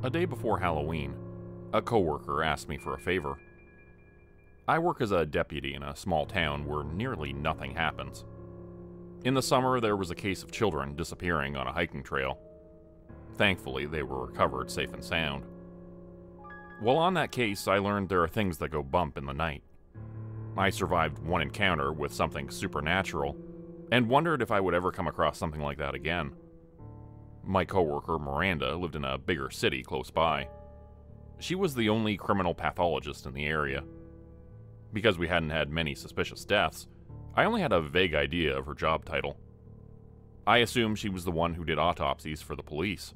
A day before Halloween, a coworker asked me for a favor. I work as a deputy in a small town where nearly nothing happens. In the summer, there was a case of children disappearing on a hiking trail. Thankfully, they were recovered safe and sound. While on that case, I learned there are things that go bump in the night. I survived one encounter with something supernatural, and wondered if I would ever come across something like that again. My coworker, Miranda, lived in a bigger city close by. She was the only criminal pathologist in the area. Because we hadn't had many suspicious deaths, I only had a vague idea of her job title. I assumed she was the one who did autopsies for the police.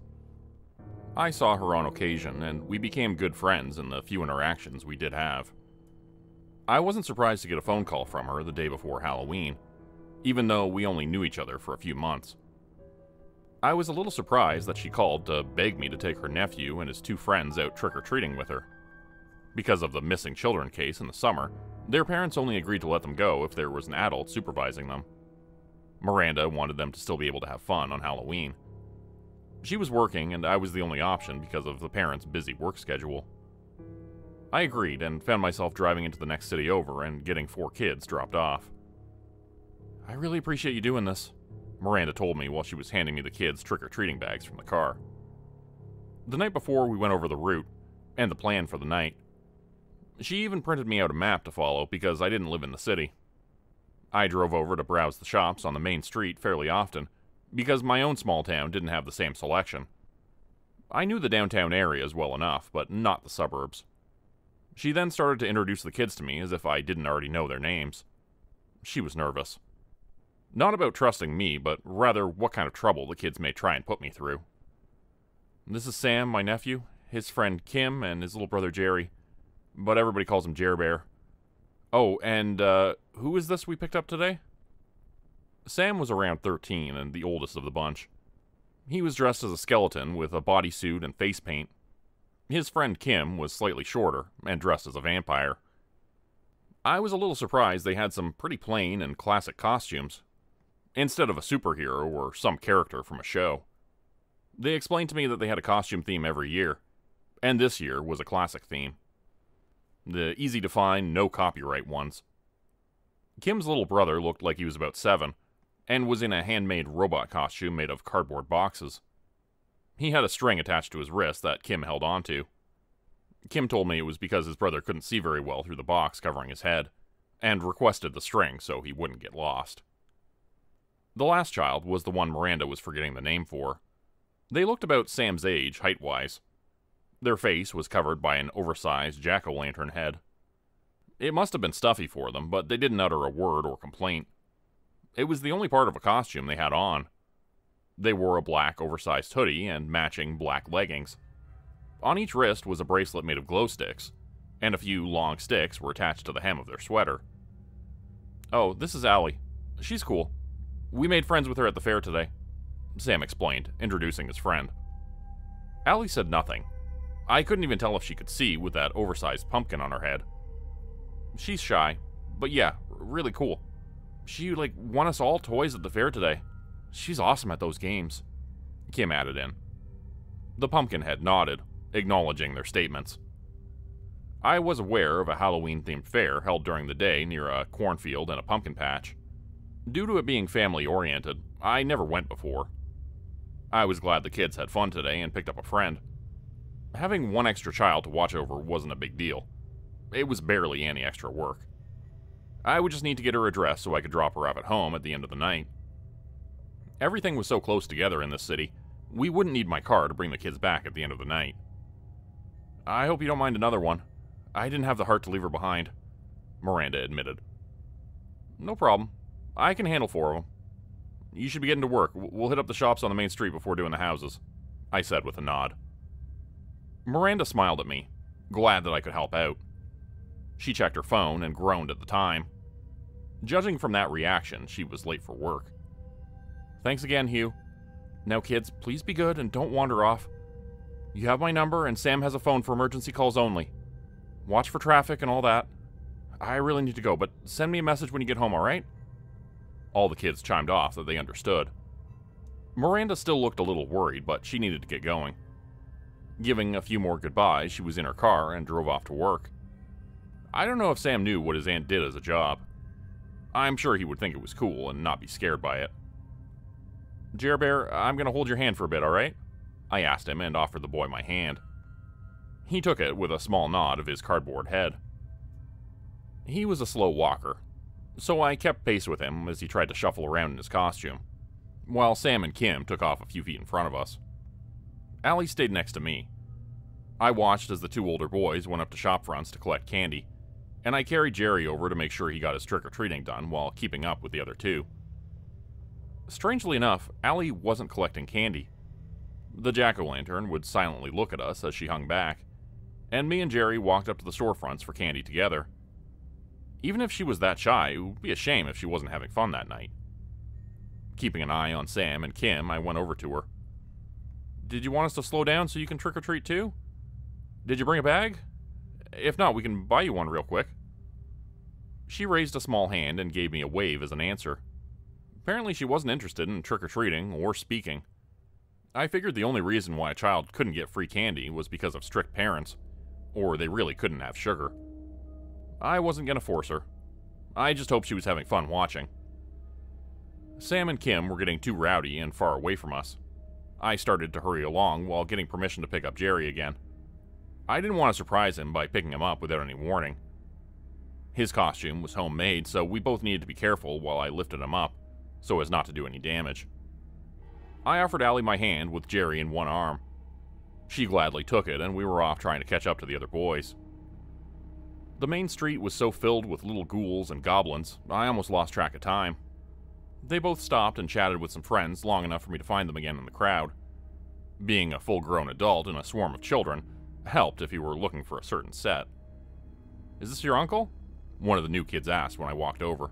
I saw her on occasion, and we became good friends in the few interactions we did have. I wasn't surprised to get a phone call from her the day before Halloween, even though we only knew each other for a few months. I was a little surprised that she called to beg me to take her nephew and his two friends out trick-or-treating with her. Because of the missing children case in the summer, their parents only agreed to let them go if there was an adult supervising them. Miranda wanted them to still be able to have fun on Halloween. She was working, and I was the only option because of the parents' busy work schedule. I agreed and found myself driving into the next city over and getting 4 kids dropped off. "I really appreciate you doing this," Miranda told me while she was handing me the kids' trick-or-treating bags from the car. The night before, we went over the route and the plan for the night. She even printed me out a map to follow because I didn't live in the city. I drove over to browse the shops on the main street fairly often because my own small town didn't have the same selection. I knew the downtown areas well enough, but not the suburbs. She then started to introduce the kids to me as if I didn't already know their names. She was nervous. Not about trusting me, but rather what kind of trouble the kids may try and put me through. "This is Sam, my nephew, his friend Kim, and his little brother Jerry. But everybody calls him Jer Bear. Oh, and, who is this we picked up today?" Sam was around 13 and the oldest of the bunch. He was dressed as a skeleton with a bodysuit and face paint. His friend Kim was slightly shorter and dressed as a vampire. I was a little surprised they had some pretty plain and classic costumes, instead of a superhero or some character from a show. They explained to me that they had a costume theme every year, and this year was a classic theme. The easy-to-find, no-copyright ones. Kim's little brother looked like he was about 7, and was in a handmade robot costume made of cardboard boxes. He had a string attached to his wrist that Kim held onto. Kim told me it was because his brother couldn't see very well through the box covering his head, and requested the string so he wouldn't get lost. The last child was the one Miranda was forgetting the name for. They looked about Sam's age, height-wise. Their face was covered by an oversized jack-o'-lantern head. It must have been stuffy for them, but they didn't utter a word or complaint. It was the only part of a costume they had on. They wore a black, oversized hoodie and matching black leggings. On each wrist was a bracelet made of glow sticks, and a few long sticks were attached to the hem of their sweater. "Oh, this is Elly. She's cool. We made friends with her at the fair today," Sam explained, introducing his friend. Elly said nothing. I couldn't even tell if she could see with that oversized pumpkin on her head. "She's shy, but yeah, really cool. She, won us all toys at the fair today. She's awesome at those games," Kim added in. The Pumpkinhead nodded, acknowledging their statements. I was aware of a Halloween-themed fair held during the day near a cornfield and a pumpkin patch. Due to it being family-oriented, I never went before. I was glad the kids had fun today and picked up a friend. Having one extra child to watch over wasn't a big deal. It was barely any extra work. I would just need to get her address so I could drop her off at home at the end of the night. Everything was so close together in this city, we wouldn't need my car to bring the kids back at the end of the night. "I hope you don't mind another one. I didn't have the heart to leave her behind," Miranda admitted. "No problem. I can handle 4 of them. You should be getting to work. We'll hit up the shops on the main street before doing the houses," I said with a nod. Miranda smiled at me, glad that I could help out. She checked her phone and groaned at the time. Judging from that reaction, she was late for work. "Thanks again, Hugh. Now, kids, please be good and don't wander off. You have my number, and Sam has a phone for emergency calls only. Watch for traffic and all that. I really need to go, but send me a message when you get home, all right?" All the kids chimed off that they understood. Miranda still looked a little worried, but she needed to get going. Giving a few more goodbyes, she was in her car and drove off to work. I don't know if Sam knew what his aunt did as a job. I'm sure he would think it was cool and not be scared by it. "Jer Bear, I'm going to hold your hand for a bit, alright?" I asked him and offered the boy my hand. He took it with a small nod of his cardboard head. He was a slow walker, so I kept pace with him as he tried to shuffle around in his costume, while Sam and Kim took off a few feet in front of us. Elly stayed next to me. I watched as the two older boys went up to shop fronts to collect candy, and I carried Jerry over to make sure he got his trick-or-treating done while keeping up with the other two. Strangely enough, Elly wasn't collecting candy. The jack-o'-lantern would silently look at us as she hung back, and me and Jerry walked up to the storefronts for candy together. Even if she was that shy, it would be a shame if she wasn't having fun that night. Keeping an eye on Sam and Kim, I went over to her. "Did you want us to slow down so you can trick-or-treat too? Did you bring a bag? If not, we can buy you one real quick." She raised a small hand and gave me a wave as an answer. Apparently she wasn't interested in trick-or-treating or speaking. I figured the only reason why a child couldn't get free candy was because of strict parents, or they really couldn't have sugar. I wasn't going to force her. I just hoped she was having fun watching. Sam and Kim were getting too rowdy and far away from us. I started to hurry along while getting permission to pick up Jerry again. I didn't want to surprise him by picking him up without any warning. His costume was homemade, so we both needed to be careful while I lifted him up, so as not to do any damage. I offered Elly my hand with Jerry in one arm. She gladly took it, and we were off trying to catch up to the other boys. The main street was so filled with little ghouls and goblins, I almost lost track of time. They both stopped and chatted with some friends long enough for me to find them again in the crowd. Being a full-grown adult in a swarm of children helped if you were looking for a certain set. "Is this your uncle?" one of the new kids asked when I walked over.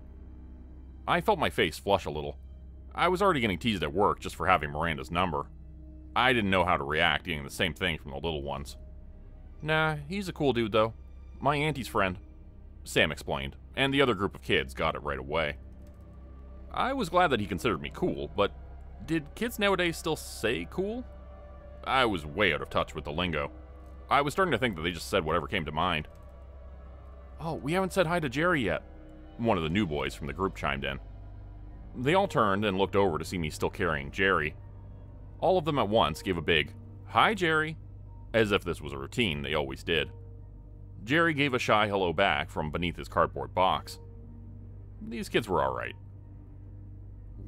I felt my face flush a little. I was already getting teased at work just for having Miranda's number. I didn't know how to react getting the same thing from the little ones. "Nah, he's a cool dude though. My auntie's friend," Sam explained, and the other group of kids got it right away. I was glad that he considered me cool, but did kids nowadays still say cool? I was way out of touch with the lingo. I was starting to think that they just said whatever came to mind. "Oh, we haven't said hi to Jerry yet," one of the new boys from the group chimed in. They all turned and looked over to see me still carrying Jerry. All of them at once gave a big, "Hi, Jerry," as if this was a routine they always did. Jerry gave a shy hello back from beneath his cardboard box. These kids were alright.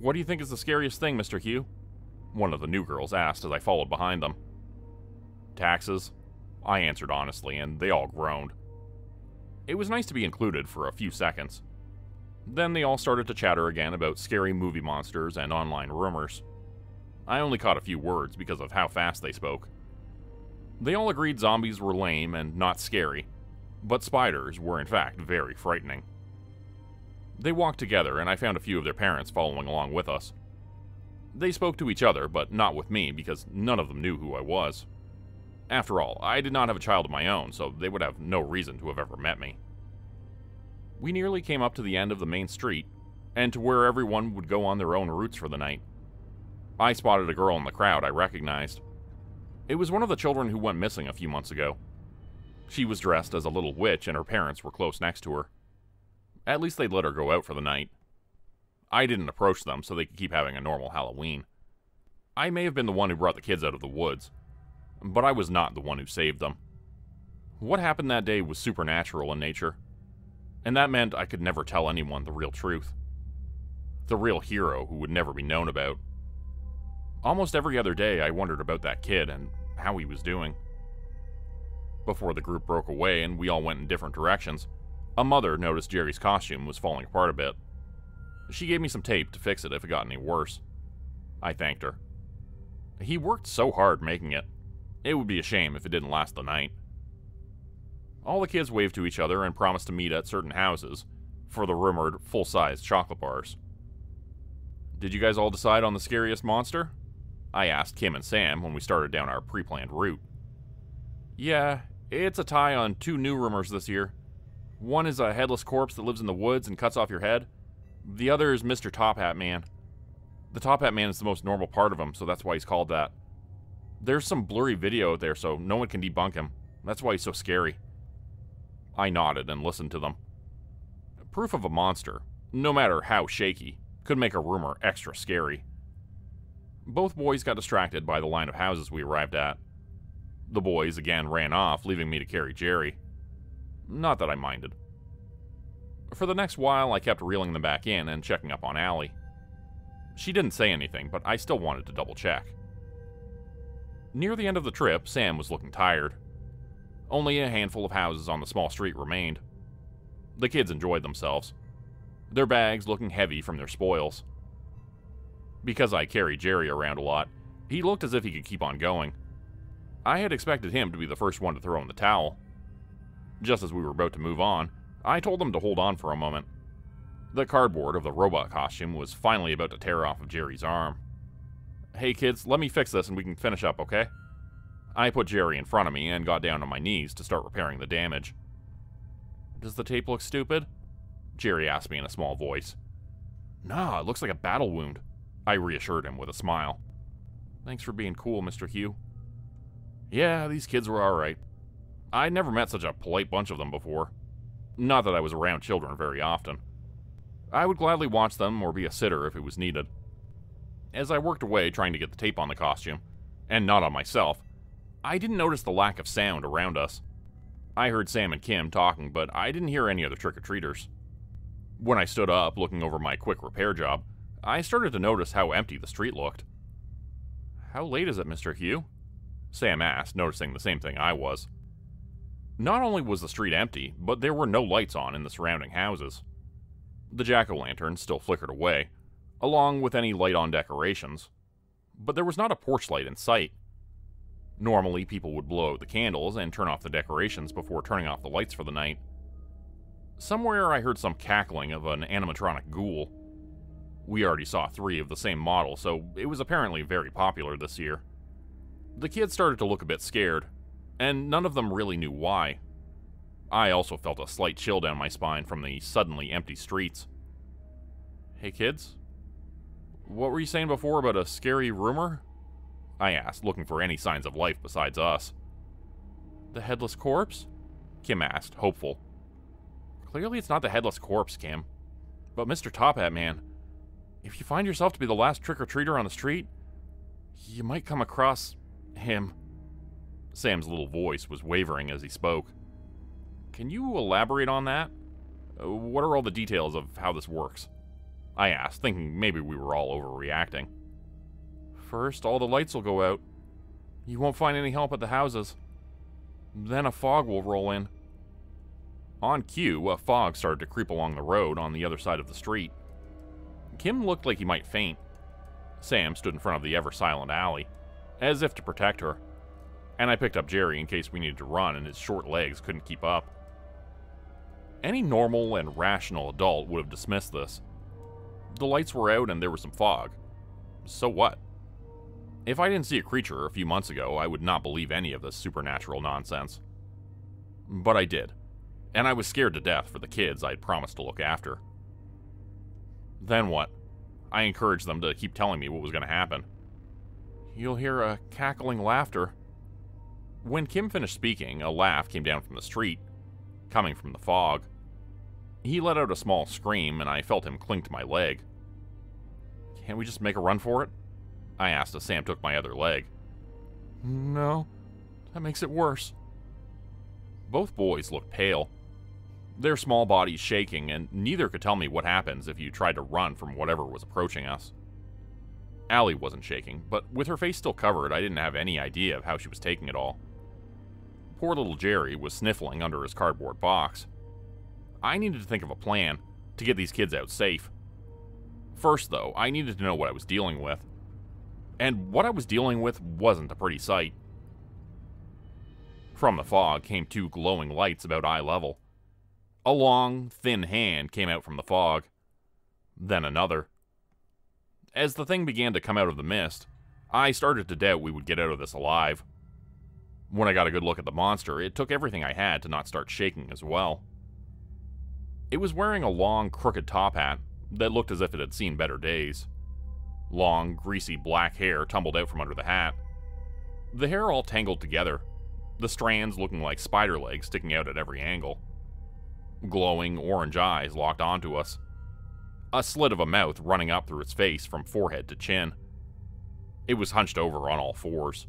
"What do you think is the scariest thing, Mr. Hugh?" one of the new girls asked as I followed behind them. "Taxes," I answered honestly, and they all groaned. It was nice to be included for a few seconds. Then they all started to chatter again about scary movie monsters and online rumors. I only caught a few words because of how fast they spoke. They all agreed zombies were lame and not scary, but spiders were in fact very frightening. They walked together, and I found a few of their parents following along with us. They spoke to each other, but not with me because none of them knew who I was. After all, I did not have a child of my own, so they would have no reason to have ever met me. We nearly came up to the end of the main street, and to where everyone would go on their own routes for the night. I spotted a girl in the crowd I recognized. It was one of the children who went missing a few months ago. She was dressed as a little witch, and her parents were close next to her. At least they'd let her go out for the night. I didn't approach them so they could keep having a normal Halloween. I may have been the one who brought the kids out of the woods, but I was not the one who saved them. What happened that day was supernatural in nature, and that meant I could never tell anyone the real truth. The real hero who would never be known about. Almost every other day I wondered about that kid and how he was doing. Before the group broke away and we all went in different directions, a mother noticed Jerry's costume was falling apart a bit. She gave me some tape to fix it if it got any worse. I thanked her. He worked so hard making it. It would be a shame if it didn't last the night. All the kids waved to each other and promised to meet at certain houses for the rumored full-sized chocolate bars. "Did you guys all decide on the scariest monster?" I asked Kim and Sam when we started down our pre-planned route. "Yeah, it's a tie on two new rumors this year. One is a headless corpse that lives in the woods and cuts off your head. The other is Mr. Top Hat Man. The Top Hat Man is the most normal part of him, so that's why he's called that. There's some blurry video out there, so no one can debunk him. That's why he's so scary. I nodded and listened to them. Proof of a monster, no matter how shaky, could make a rumor extra scary. Both boys got distracted by the line of houses we arrived at. The boys again ran off, leaving me to carry Jerry. Not that I minded. For the next while, I kept reeling them back in and checking up on Elly. She didn't say anything, but I still wanted to double check. Near the end of the trip, Sam was looking tired. Only a handful of houses on the small street remained. The kids enjoyed themselves, their bags looking heavy from their spoils. Because I carried Jerry around a lot, he looked as if he could keep on going. I had expected him to be the first one to throw in the towel. Just as we were about to move on, I told him to hold on for a moment. The cardboard of the robot costume was finally about to tear off of Jerry's arm. Hey kids, let me fix this and we can finish up, okay? I put Jerry in front of me and got down on my knees to start repairing the damage. Does the tape look stupid? Jerry asked me in a small voice. Nah, it looks like a battle wound, I reassured him with a smile. Thanks for being cool, Mr. Hugh. Yeah, these kids were alright. I'd never met such a polite bunch of them before. Not that I was around children very often. I would gladly watch them or be a sitter if it was needed. As I worked away trying to get the tape on the costume, and not on myself, I didn't notice the lack of sound around us. I heard Sam and Kim talking, but I didn't hear any other trick-or-treaters. When I stood up, looking over my quick repair job, I started to notice how empty the street looked. How late is it, Mr. Hugh? Sam asked, noticing the same thing I was. Not only was the street empty, but there were no lights on in the surrounding houses. The jack-o'-lantern still flickered away, along with any light-on decorations, but there was not a porch light in sight. Normally, people would blow out the candles and turn off the decorations before turning off the lights for the night. Somewhere I heard some cackling of an animatronic ghoul. We already saw 3 of the same model, so it was apparently very popular this year. The kids started to look a bit scared, and none of them really knew why. I also felt a slight chill down my spine from the suddenly empty streets. Hey kids? What were you saying before about a scary rumor? I asked, looking for any signs of life besides us. The headless corpse? Kim asked, hopeful. Clearly it's not the headless corpse, Kim. But Mr. Top Hat Man, if you find yourself to be the last trick-or-treater on the street, you might come across him. Sam's little voice was wavering as he spoke. Can you elaborate on that? What are all the details of how this works? I asked, thinking maybe we were all overreacting. First, all the lights will go out. You won't find any help at the houses. Then a fog will roll in. On cue, a fog started to creep along the road on the other side of the street. Kim looked like he might faint. Sam stood in front of the ever-silent Elly, as if to protect her, and I picked up Jerry in case we needed to run and his short legs couldn't keep up. Any normal and rational adult would have dismissed this. The lights were out and there was some fog. So what? If I didn't see a creature a few months ago, I would not believe any of this supernatural nonsense. But I did, and I was scared to death for the kids I'd promised to look after. Then what? I encouraged them to keep telling me what was going to happen. You'll hear a cackling laughter. When Kim finished speaking, a laugh came down from the street, coming from the fog. He let out a small scream, and I felt him cling to my leg. Can't we just make a run for it? I asked as Sam took my other leg. No, that makes it worse. Both boys looked pale, their small bodies shaking, and neither could tell me what happens if you tried to run from whatever was approaching us. Elly wasn't shaking, but with her face still covered, I didn't have any idea of how she was taking it all. Poor little Jerry was sniffling under his cardboard box. I needed to think of a plan to get these kids out safe. First, though, I needed to know what I was dealing with. And what I was dealing with wasn't a pretty sight. From the fog came 2 glowing lights about eye level. A long, thin hand came out from the fog. Then another. As the thing began to come out of the mist, I started to doubt we would get out of this alive. When I got a good look at the monster, it took everything I had to not start shaking as well. It was wearing a long, crooked top hat that looked as if it had seen better days. Long, greasy black hair tumbled out from under the hat. The hair all tangled together, the strands looking like spider legs sticking out at every angle. Glowing orange eyes locked onto us. A slit of a mouth running up through its face from forehead to chin. It was hunched over on all fours.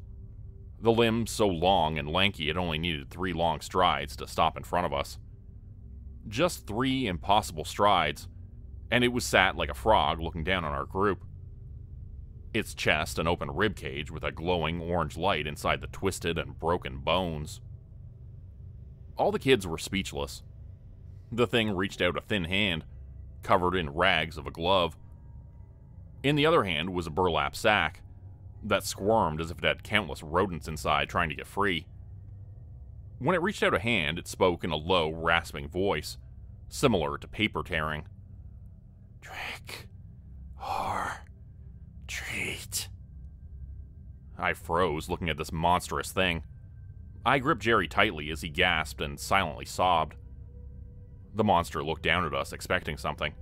The limbs so long and lanky it only needed 3 long strides to stop in front of us. Just 3 impossible strides, and it was sat like a frog looking down on our group. Its chest an open ribcage with a glowing orange light inside the twisted and broken bones. All the kids were speechless. The thing reached out a thin hand, covered in rags of a glove. In the other hand was a burlap sack that squirmed as if it had countless rodents inside trying to get free. When it reached out a hand, it spoke in a low, rasping voice, similar to paper tearing. "Trick, or treat." I froze, looking at this monstrous thing. I gripped Jerry tightly as he gasped and silently sobbed. The monster looked down at us, expecting something.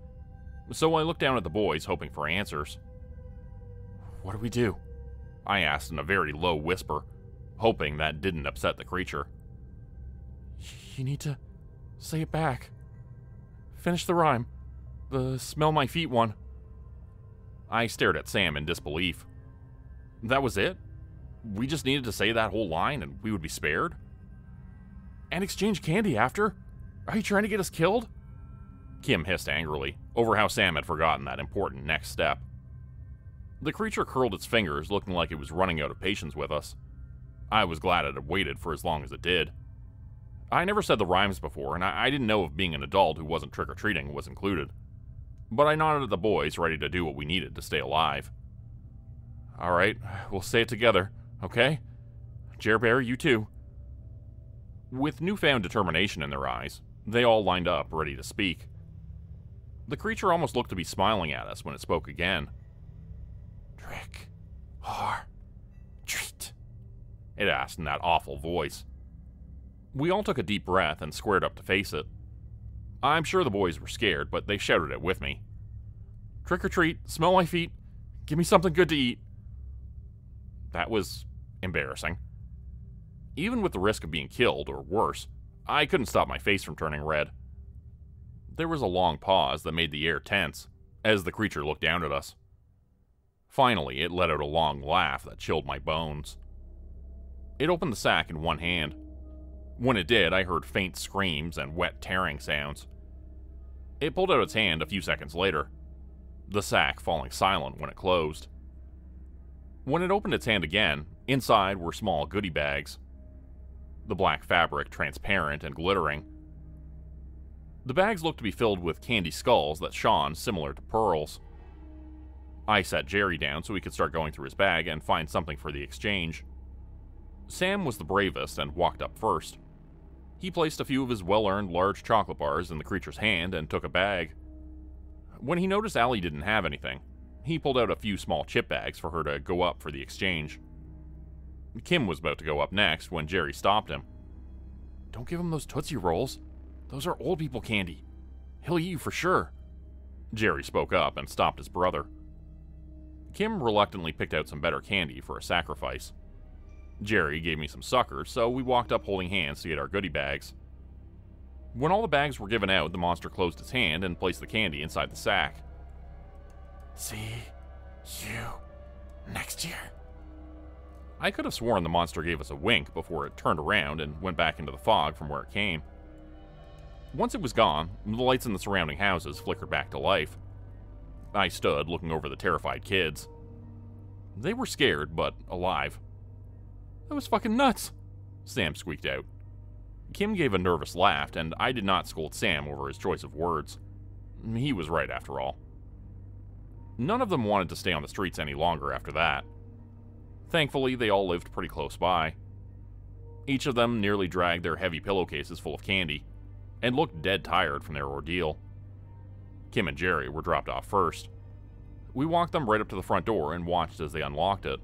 So I looked down at the boys, hoping for answers. "What do we do?" I asked in a very low whisper, hoping that didn't upset the creature. "You need to say it back. Finish the rhyme. The smell my feet one." I stared at Sam in disbelief. That was it? We just needed to say that whole line and we would be spared? And exchange candy after? Are you trying to get us killed? Kim hissed angrily, over how Sam had forgotten that important next step. The creature curled its fingers, looking like it was running out of patience with us. I was glad it had waited for as long as it did. I never said the rhymes before, and I didn't know if being an adult who wasn't trick-or-treating was included. But I nodded at the boys, ready to do what we needed to stay alive. "Alright, we'll say it together, okay? Jer Bear, you too." With newfound determination in their eyes, they all lined up, ready to speak. The creature almost looked to be smiling at us when it spoke again. "Trick, or treat?" it asked in that awful voice. We all took a deep breath and squared up to face it. I'm sure the boys were scared, but they shouted it with me. "Trick or treat, smell my feet, give me something good to eat." That was embarrassing. Even with the risk of being killed, or worse, I couldn't stop my face from turning red. There was a long pause that made the air tense, as the creature looked down at us. Finally, it let out a long laugh that chilled my bones. It opened the sack in one hand. When it did, I heard faint screams and wet tearing sounds. It pulled out its hand a few seconds later, the sack falling silent when it closed. When it opened its hand again, inside were small goodie bags. The black fabric transparent and glittering. The bags looked to be filled with candy skulls that shone similar to pearls. I sat Jerry down so he could start going through his bag and find something for the exchange. Sam was the bravest and walked up first. He placed a few of his well-earned large chocolate bars in the creature's hand and took a bag. When he noticed Elly didn't have anything, he pulled out a few small chip bags for her to go up for the exchange. Kim was about to go up next when Jerry stopped him. "Don't give him those Tootsie Rolls. Those are old people candy. He'll eat you for sure." Jerry spoke up and stopped his brother. Kim reluctantly picked out some better candy for a sacrifice. Jerry gave me some suckers, so we walked up holding hands to get our goodie bags. When all the bags were given out, the monster closed its hand and placed the candy inside the sack. "See you next year." I could have sworn the monster gave us a wink before it turned around and went back into the fog from where it came. Once it was gone, the lights in the surrounding houses flickered back to life. I stood looking over the terrified kids. They were scared, but alive. "That was fucking nuts," Sam squeaked out. Kim gave a nervous laugh, and I did not scold Sam over his choice of words. He was right after all. None of them wanted to stay on the streets any longer after that. Thankfully, they all lived pretty close by. Each of them nearly dragged their heavy pillowcases full of candy, and looked dead tired from their ordeal. Kim and Jerry were dropped off first. We walked them right up to the front door and watched as they unlocked it.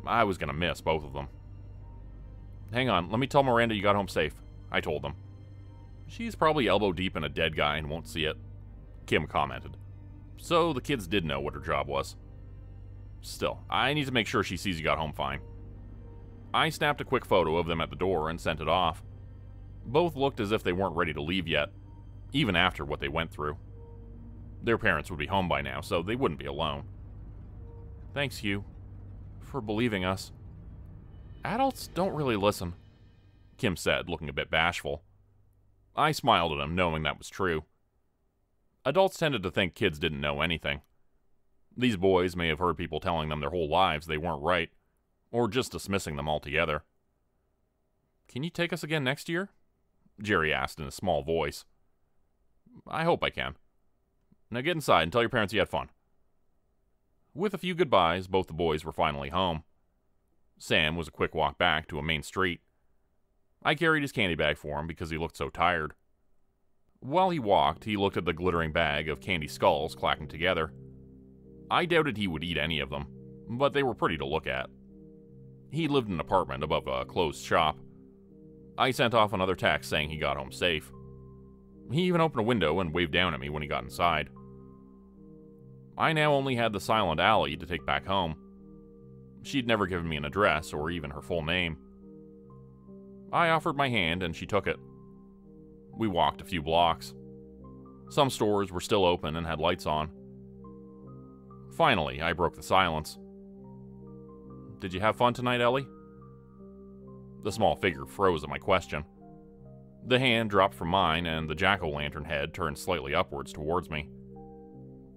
I was gonna miss both of them. "Hang on, let me tell Miranda you got home safe," I told them. "She's probably elbow deep in a dead guy and won't see it," Kim commented. So the kids did know what her job was. Still, I need to make sure she sees you got home fine. I snapped a quick photo of them at the door and sent it off. Both looked as if they weren't ready to leave yet, even after what they went through. Their parents would be home by now, so they wouldn't be alone. Thanks, Hugh, for believing us. Adults don't really listen, Kim said, looking a bit bashful. I smiled at him, knowing that was true. Adults tended to think kids didn't know anything. These boys may have heard people telling them their whole lives they weren't right, or just dismissing them altogether. Can you take us again next year? Jerry asked in a small voice. I hope I can. Now get inside and tell your parents you had fun. With a few goodbyes, both the boys were finally home. Sam was a quick walk back to a main street. I carried his candy bag for him because he looked so tired. While he walked, he looked at the glittering bag of candy skulls clacking together. I doubted he would eat any of them, but they were pretty to look at. He lived in an apartment above a closed shop. I sent off another text saying he got home safe. He even opened a window and waved down at me when he got inside. I now only had the silent Elly to take back home. She'd never given me an address or even her full name. I offered my hand and she took it. We walked a few blocks. Some stores were still open and had lights on. Finally, I broke the silence. Did you have fun tonight, Elly? The small figure froze at my question. The hand dropped from mine and the jack-o'-lantern head turned slightly upwards towards me.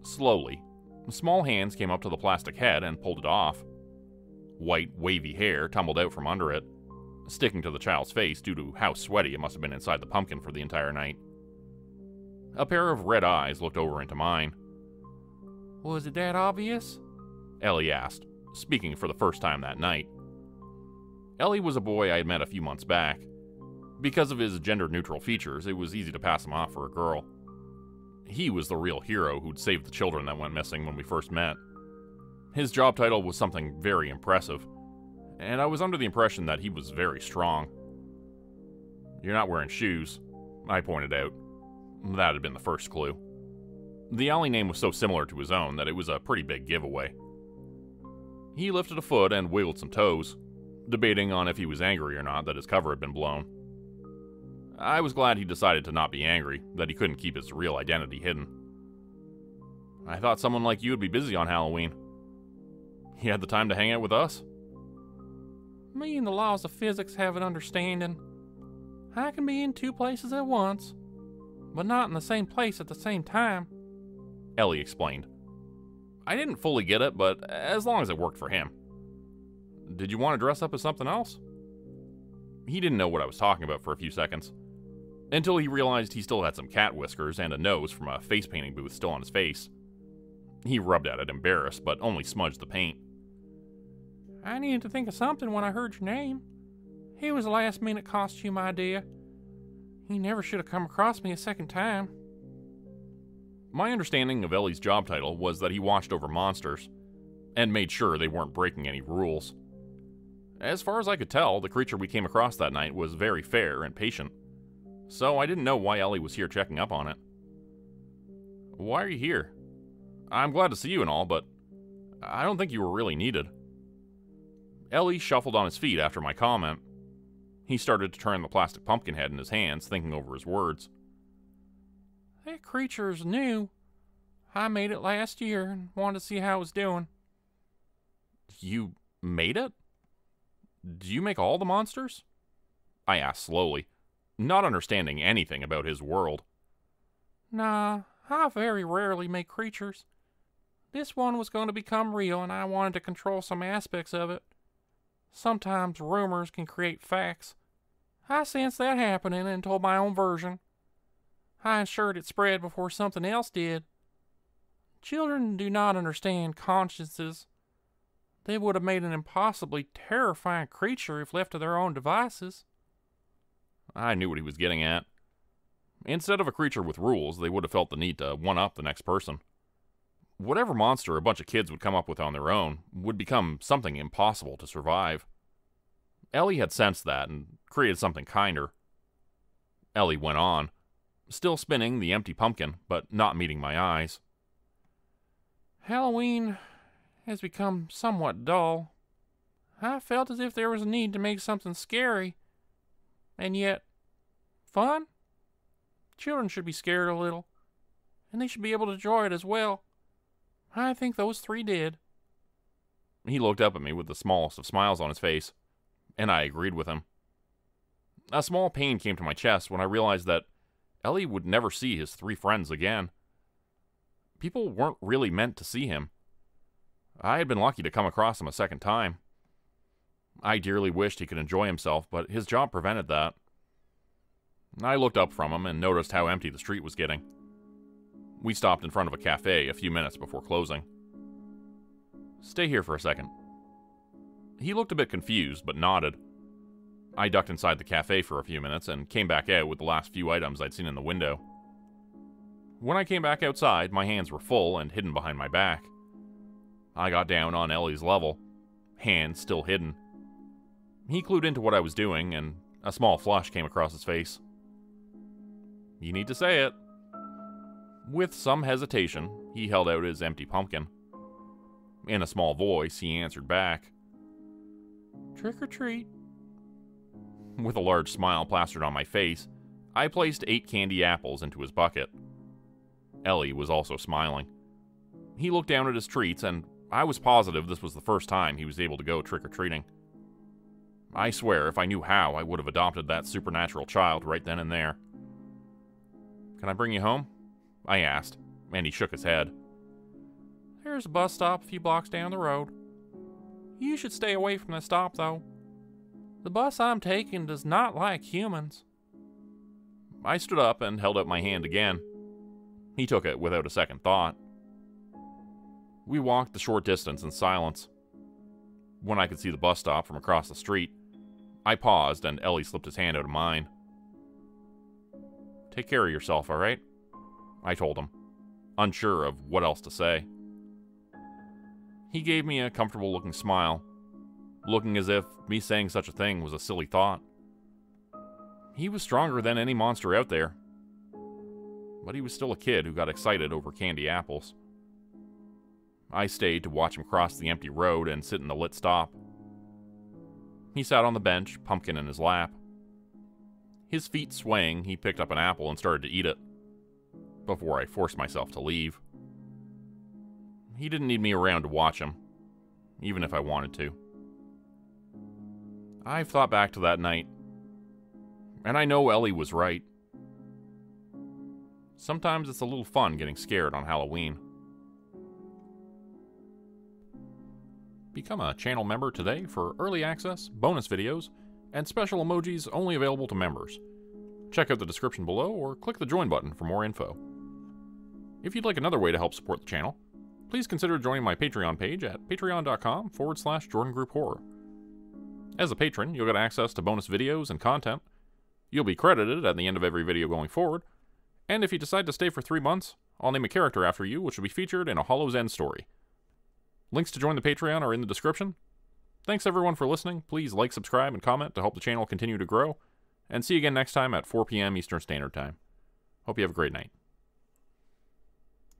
Slowly, small hands came up to the plastic head and pulled it off. White, wavy hair tumbled out from under it, sticking to the child's face due to how sweaty it must have been inside the pumpkin for the entire night. A pair of red eyes looked over into mine. Was it that obvious? Elly asked, speaking for the first time that night. Elly was a boy I had met a few months back. Because of his gender-neutral features, it was easy to pass him off for a girl. He was the real hero who'd saved the children that went missing when we first met. His job title was something very impressive, and I was under the impression that he was very strong. You're not wearing shoes, I pointed out. That had been the first clue. The Elly name was so similar to his own that it was a pretty big giveaway. He lifted a foot and wiggled some toes, debating on if he was angry or not that his cover had been blown. I was glad he decided to not be angry, that he couldn't keep his real identity hidden. I thought someone like you would be busy on Halloween. You had the time to hang out with us? Me and the laws of physics have an understanding. I can be in two places at once, but not in the same place at the same time, Elly explained. I didn't fully get it, but as long as it worked for him. Did you want to dress up as something else? He didn't know what I was talking about for a few seconds, until he realized he still had some cat whiskers and a nose from a face painting booth still on his face. He rubbed at it, embarrassed, but only smudged the paint. I needed to think of something when I heard your name. It was a last-minute costume idea. You never should have come across me a second time. My understanding of Elly's job title was that he watched over monsters, and made sure they weren't breaking any rules. As far as I could tell, the creature we came across that night was very fair and patient, so I didn't know why Elly was here checking up on it. Why are you here? I'm glad to see you and all, but I don't think you were really needed. Elly shuffled on his feet after my comment. He started to turn the plastic pumpkin head in his hands, thinking over his words. That creature's new. I made it last year and wanted to see how it was doing. You made it? Do you make all the monsters? I asked slowly, not understanding anything about his world. Nah, I very rarely make creatures. This one was going to become real and I wanted to control some aspects of it. Sometimes rumors can create facts. I sensed that happening and told my own version. I ensured it spread before something else did. Children do not understand consciences. They would have made an impossibly terrifying creature if left to their own devices. I knew what he was getting at. Instead of a creature with rules, they would have felt the need to one-up the next person. Whatever monster a bunch of kids would come up with on their own would become something impossible to survive. Elly had sensed that and created something kinder. Elly went on, still spinning the empty pumpkin, but not meeting my eyes. Halloween has become somewhat dull. I felt as if there was a need to make something scary, and yet fun. Children should be scared a little, and they should be able to enjoy it as well. I think those three did. He looked up at me with the smallest of smiles on his face, and I agreed with him. A small pain came to my chest when I realized that Elly would never see his three friends again. People weren't really meant to see him. I had been lucky to come across him a second time. I dearly wished he could enjoy himself, but his job prevented that. I looked up from him and noticed how empty the street was getting. We stopped in front of a cafe a few minutes before closing. Stay here for a second. He looked a bit confused, but nodded. I ducked inside the cafe for a few minutes and came back out with the last few items I'd seen in the window. When I came back outside, my hands were full and hidden behind my back. I got down on Elly's level, hands still hidden. He clued into what I was doing, and a small flush came across his face. You need to say it. With some hesitation, he held out his empty pumpkin. In a small voice, he answered back, "Trick or treat." With a large smile plastered on my face, I placed 8 candy apples into his bucket. Elly was also smiling. He looked down at his treats, and I was positive this was the first time he was able to go trick-or-treating. I swear, if I knew how, I would have adopted that supernatural child right then and there. Can I bring you home? I asked, and he shook his head. There's a bus stop a few blocks down the road. You should stay away from the stop, though. The bus I'm taking does not like humans. I stood up and held out my hand again. He took it without a second thought. We walked the short distance in silence. When I could see the bus stop from across the street, I paused and Elly slipped his hand out of mine. Take care of yourself, all right? I told him, unsure of what else to say. He gave me a comfortable-looking smile, looking as if me saying such a thing was a silly thought. He was stronger than any monster out there, but he was still a kid who got excited over candy apples. I stayed to watch him cross the empty road and sit in the lit stop. He sat on the bench, pumpkin in his lap. His feet swaying, he picked up an apple and started to eat it, before I forced myself to leave. He didn't need me around to watch him, even if I wanted to. I've thought back to that night, and I know Elly was right. Sometimes it's a little fun getting scared on Halloween. Become a channel member today for early access, bonus videos, and special emojis only available to members. Check out the description below or click the join button for more info. If you'd like another way to help support the channel, please consider joining my Patreon page at patreon.com/JordanGrupeHorror. As a patron, you'll get access to bonus videos and content. You'll be credited at the end of every video going forward, and if you decide to stay for 3 months, I'll name a character after you which will be featured in a Hollow's End story. Links to join the Patreon are in the description. Thanks everyone for listening. Please like, subscribe, and comment to help the channel continue to grow. And see you again next time at 4 p.m. Eastern Standard Time. Hope you have a great night.